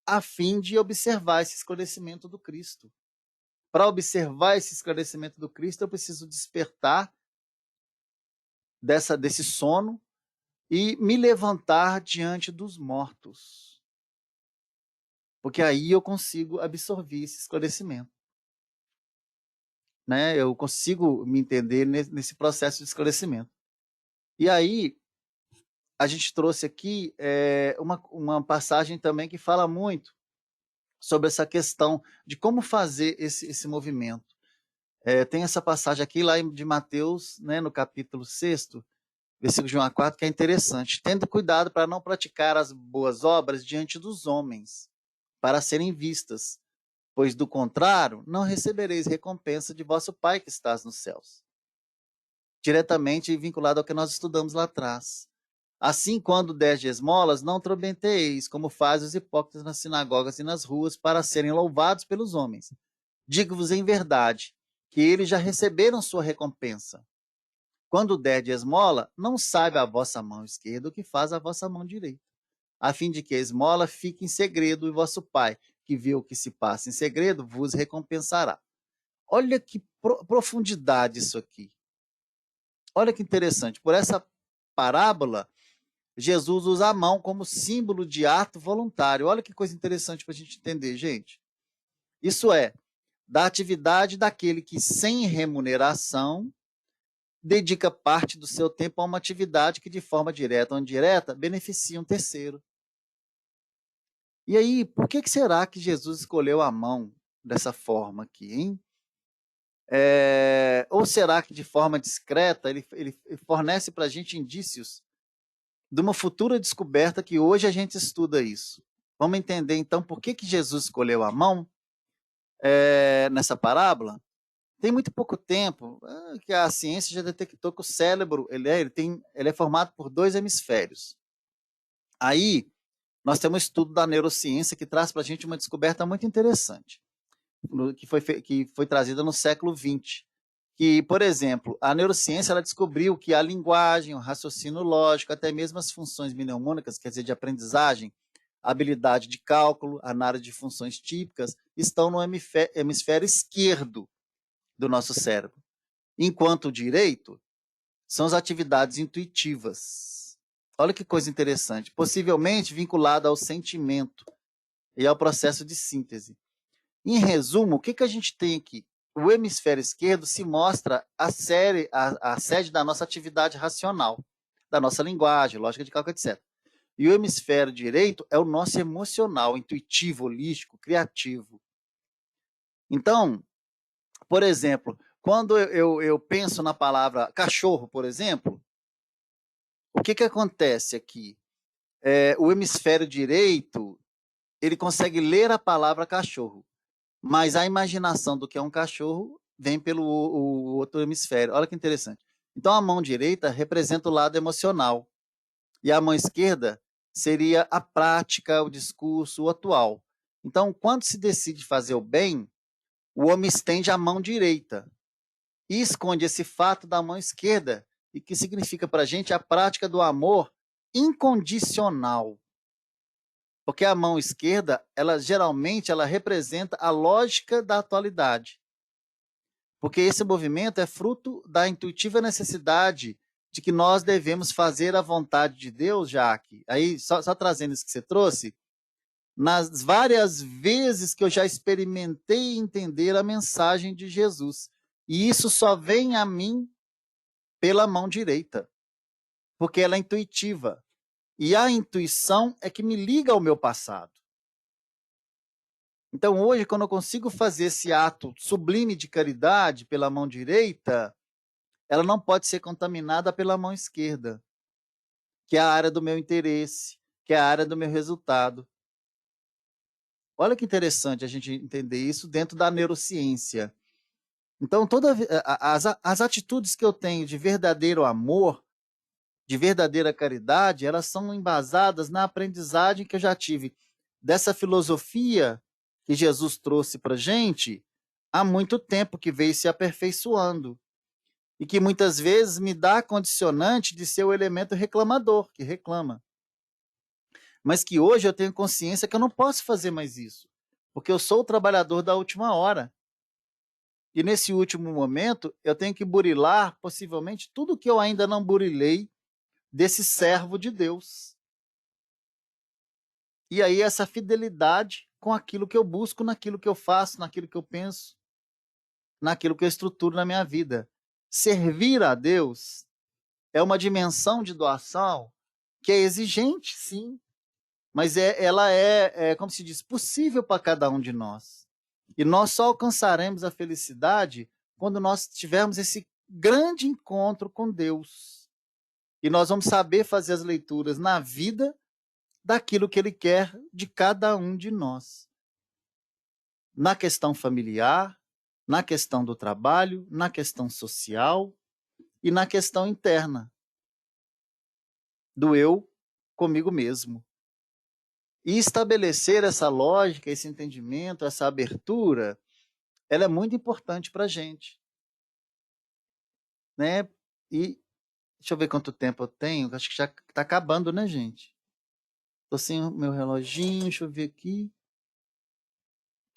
a fim de observar esse esclarecimento do Cristo. Para observar esse esclarecimento do Cristo, eu preciso despertar desse sono e me levantar diante dos mortos. Porque aí eu consigo absorver esse esclarecimento. Né? Eu consigo me entender nesse processo de esclarecimento. E aí, a gente trouxe aqui uma passagem também que fala muito sobre essa questão de como fazer esse movimento. Tem essa passagem aqui lá de Mateus, né, no capítulo 6, versículo de 1 a 4, que é interessante. Tendo cuidado para não praticar as boas obras diante dos homens, para serem vistas, pois do contrário, não recebereis recompensa de vosso Pai que estás nos céus. Diretamente vinculado ao que nós estudamos lá atrás. Assim, quando des de esmolas, não trombeteis, como fazem os hipócritas nas sinagogas e nas ruas, para serem louvados pelos homens. Digo-vos em verdade, que eles já receberam sua recompensa. Quando der de esmola, não saiba a vossa mão esquerda o que faz a vossa mão direita, a fim de que a esmola fique em segredo, e vosso Pai, que vê o que se passa em segredo, vos recompensará. Olha que profundidade isso aqui. Olha que interessante. Por essa parábola, Jesus usa a mão como símbolo de ato voluntário. Olha que coisa interessante para a gente entender, gente. Isso é, da atividade daquele que, sem remuneração, dedica parte do seu tempo a uma atividade que, de forma direta ou indireta, beneficia um terceiro. E aí, por que será que Jesus escolheu a mão dessa forma aqui, hein? Ou será que, de forma discreta, ele fornece para a gente indícios de uma futura descoberta que hoje a gente estuda isso? Vamos entender, então, por que Jesus escolheu a mão nessa parábola? Tem muito pouco tempo que a ciência já detectou que o cérebro ele é formado por 2 hemisférios. Aí, nós temos um estudo da neurociência que traz para a gente uma descoberta muito interessante, que foi trazida no século XX. Que, por exemplo, a neurociência ela descobriu que a linguagem, o raciocínio lógico, até mesmo as funções mnemônicas, quer dizer, de aprendizagem, a habilidade de cálculo, a análise de funções típicas, estão no hemisfério esquerdo do nosso cérebro. Enquanto o direito são as atividades intuitivas. Olha que coisa interessante. Possivelmente vinculada ao sentimento e ao processo de síntese. Em resumo, o que a gente tem aqui? O hemisfério esquerdo se mostra a sede da nossa atividade racional, da nossa linguagem, lógica de cálculo, etc. E o hemisfério direito é o nosso emocional, intuitivo, holístico, criativo. Então, por exemplo, quando eu penso na palavra cachorro, por exemplo, o que acontece aqui? O hemisfério direito, ele consegue ler a palavra cachorro, mas a imaginação do que é um cachorro vem pelo o outro hemisfério. Olha que interessante. Então, a mão direita representa o lado emocional, e a mão esquerda seria a prática, o discurso, o atual. Então, quando se decide fazer o bem, o homem estende a mão direita e esconde esse fato da mão esquerda, e que significa para a gente a prática do amor incondicional. Porque a mão esquerda, ela geralmente representa a lógica da atualidade. Porque esse movimento é fruto da intuitiva necessidade de que nós devemos fazer a vontade de Deus, Jaque. Aí, só trazendo isso que você trouxe, nas várias vezes que eu já experimentei entender a mensagem de Jesus. E isso só vem a mim pela mão direita, porque ela é intuitiva. E a intuição é que me liga ao meu passado. Então, hoje, quando eu consigo fazer esse ato sublime de caridade pela mão direita, ela não pode ser contaminada pela mão esquerda, que é a área do meu interesse, que é a área do meu resultado. Olha que interessante a gente entender isso dentro da neurociência. Então, as atitudes que eu tenho de verdadeiro amor, de verdadeira caridade, elas são embasadas na aprendizagem que eu já tive dessa filosofia que Jesus trouxe para a gente há muito tempo, que veio se aperfeiçoando. E que muitas vezes me dá a condicionante de ser o elemento reclamador, que reclama. Mas que hoje eu tenho consciência que eu não posso fazer mais isso, porque eu sou o trabalhador da última hora. E nesse último momento, eu tenho que burilar, possivelmente, tudo que eu ainda não burilei desse servo de Deus. E aí essa fidelidade com aquilo que eu busco, naquilo que eu faço, naquilo que eu penso, naquilo que eu estruturo na minha vida. Servir a Deus é uma dimensão de doação que é exigente, sim, mas ela é, como se diz, possível para cada um de nós. E nós só alcançaremos a felicidade quando nós tivermos esse grande encontro com Deus. E nós vamos saber fazer as leituras na vida daquilo que Ele quer de cada um de nós. Na questão familiar, na questão do trabalho, na questão social e na questão interna do eu comigo mesmo. E estabelecer essa lógica, esse entendimento, essa abertura, ela é muito importante para a gente. Né? E deixa eu ver quanto tempo eu tenho, acho que já está acabando, né, gente? Estou sem o meu reloginho, deixa eu ver aqui.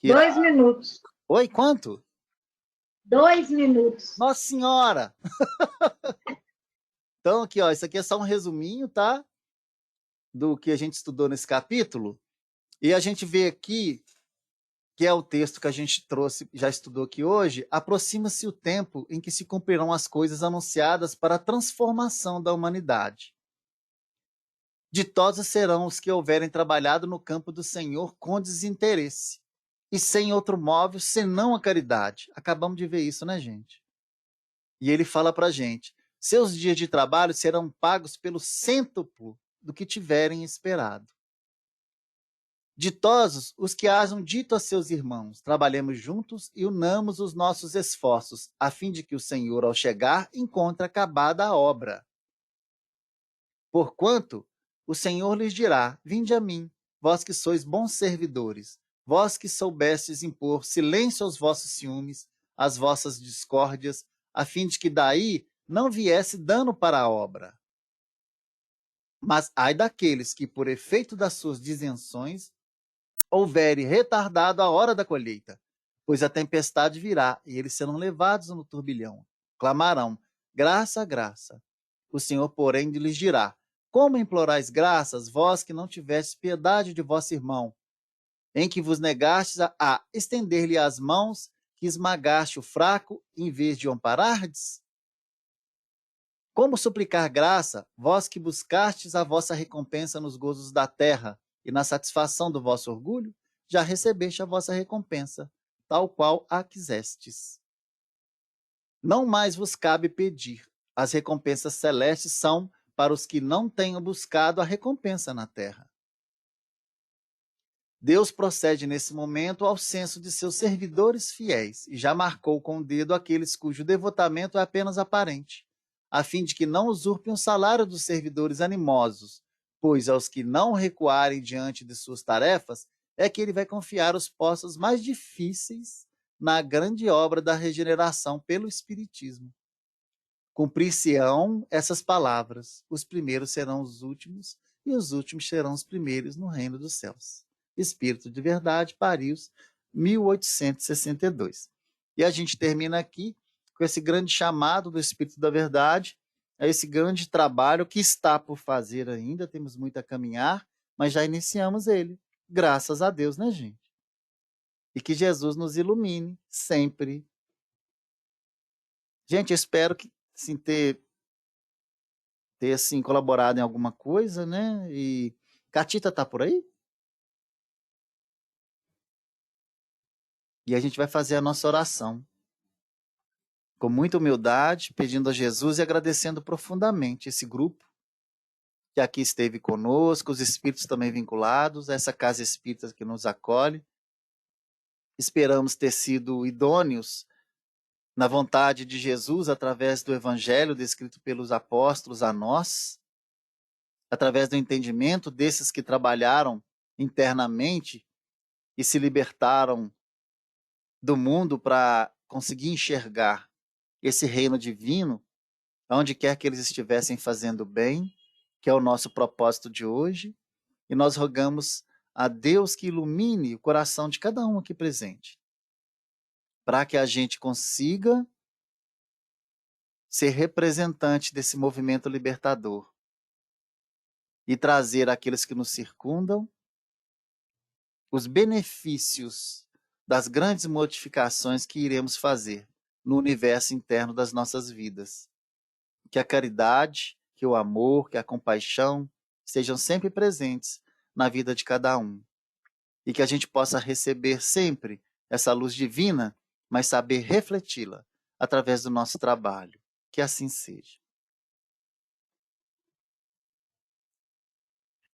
2 minutos. Oi, quanto? 2 minutos. Nossa Senhora! Então, aqui, ó, isso aqui é só um resuminho, tá? Do que a gente estudou nesse capítulo. E a gente vê aqui, que é o texto que a gente trouxe, já estudou aqui hoje, aproxima-se o tempo em que se cumprirão as coisas anunciadas para a transformação da humanidade. Ditosos serão os que houverem trabalhado no campo do Senhor com desinteresse, e sem outro móvel senão a caridade. Acabamos de ver isso, né, gente? E ele fala para a gente, seus dias de trabalho serão pagos pelo cêntuplo do que tiverem esperado. Ditosos os que hajam dito a seus irmãos, trabalhemos juntos e unamos os nossos esforços, a fim de que o Senhor, ao chegar, encontre acabada a obra. Porquanto, o Senhor lhes dirá, vinde a mim, vós que sois bons servidores, vós que soubestes impor silêncio aos vossos ciúmes, às vossas discórdias, a fim de que daí não viesse dano para a obra. Mas ai daqueles que, por efeito das suas disenções, houverem retardado a hora da colheita, pois a tempestade virá, e eles serão levados no turbilhão. Clamarão, graça, graça. O Senhor, porém, lhes dirá, como implorais graças, vós que não tivestes piedade de vosso irmão, em que vos negastes a estender-lhe as mãos, que esmagaste o fraco, em vez de o amparardes? Como suplicar graça, vós que buscastes a vossa recompensa nos gozos da terra e na satisfação do vosso orgulho, já recebeste a vossa recompensa, tal qual a quisestes. Não mais vos cabe pedir. As recompensas celestes são para os que não tenham buscado a recompensa na terra. Deus procede nesse momento ao censo de seus servidores fiéis e já marcou com o dedo aqueles cujo devotamento é apenas aparente, a fim de que não usurpem o salário dos servidores animosos, pois aos que não recuarem diante de suas tarefas é que ele vai confiar os postos mais difíceis na grande obra da regeneração pelo Espiritismo. Cumprir-se-ão essas palavras: os primeiros serão os últimos e os últimos serão os primeiros no reino dos céus. Espírito de Verdade, Paris, 1862. E a gente termina aqui com esse grande chamado do Espírito da Verdade, a esse grande trabalho que está por fazer ainda, temos muito a caminhar, mas já iniciamos ele, graças a Deus, né, gente? E que Jesus nos ilumine sempre. Gente, eu espero que assim, ter assim, colaborado em alguma coisa, né? E Catita tá por aí? E a gente vai fazer a nossa oração com muita humildade, pedindo a Jesus e agradecendo profundamente esse grupo que aqui esteve conosco, os espíritos também vinculados, essa casa espírita que nos acolhe. Esperamos ter sido idôneos na vontade de Jesus através do evangelho descrito pelos apóstolos a nós, através do entendimento desses que trabalharam internamente e se libertaram do mundo para conseguir enxergar esse reino divino, onde quer que eles estivessem fazendo bem, que é o nosso propósito de hoje, e nós rogamos a Deus que ilumine o coração de cada um aqui presente, para que a gente consiga ser representante desse movimento libertador e trazer àqueles que nos circundam os benefícios das grandes modificações que iremos fazer no universo interno das nossas vidas. Que a caridade, que o amor, que a compaixão estejam sempre presentes na vida de cada um. E que a gente possa receber sempre essa luz divina, mas saber refleti-la através do nosso trabalho. Que assim seja.